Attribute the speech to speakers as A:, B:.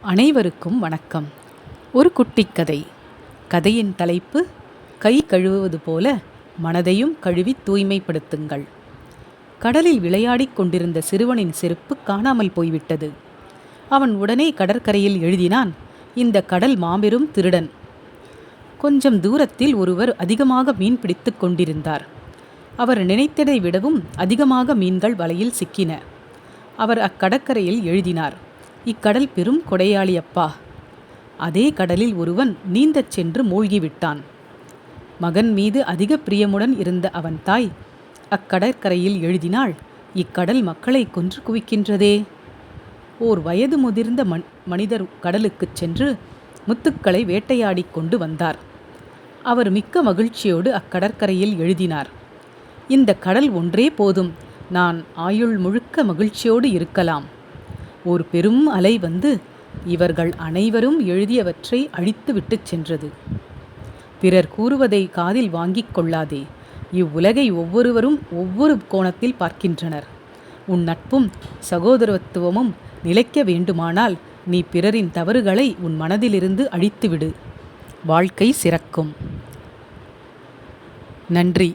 A: அனைவருக்கும் வணக்கம். ஒரு குட்டிக் கதை. கதையின் தலைப்பு, கை கழுவுவது போல மனதையும் கழுவி தூய்மைப்படுத்துங்கள். கடலில் விளையாடிக் கொண்டிருந்த சிறுவனின் செருப்பு காணாமல் போய்விட்டது. அவன் உடனே கடற்கரையில் எழுதினான், இந்த கடல் மாபெரும் திருடன். கொஞ்சம் தூரத்தில் ஒருவர் அதிகமாக மீன் பிடித்து கொண்டிருந்தார். அவர் நினைத்ததை விடவும் அதிகமாக மீன்கள் வலையில் சிக்கின. அவர் அக்கடற்கரையில் எழுதினார், இக்கடல் பெரும் கொடையாளி அப்பா. அதே கடலில் ஒருவன் நீந்தச் சென்று மூழ்கிவிட்டான். மகன் மீது அதிக பிரியமுடன் இருந்த அவன் தாய் அக்கடற்கரையில் எழுதினாள், இக்கடல் மக்களை கொன்று குவிக்கின்றதே. ஓர் வயது முதிர்ந்த மனிதர் கடலுக்குச் சென்று முத்துக்களை வேட்டையாடி கொண்டு வந்தார். அவர் மிக்க மகிழ்ச்சியோடு அக்கடற்கரையில் எழுதினார், இந்த கடல் ஒன்றே போதும், நான் ஆயுள் முழுக்க மகிழ்ச்சியோடு இருக்கலாம். ஒரு பெரும் அலை வந்து இவர்கள் அனைவரும் எழுதியவற்றை அழித்து விட்டுச் சென்றது. பிறர் கூறுவதை காதில் வாங்கிக் கொள்ளாதே. இவ்வுலகை ஒவ்வொருவரும் ஒவ்வொரு கோணத்தில் பார்க்கின்றனர். உன் நட்பும் சகோதரத்துவமும் நிலைக்க வேண்டுமானால் நீ பிறரின் தவறுகளை உன் மனதிலிருந்து அழித்துவிடு. வாழ்க்கை சிறக்கும். நன்றி.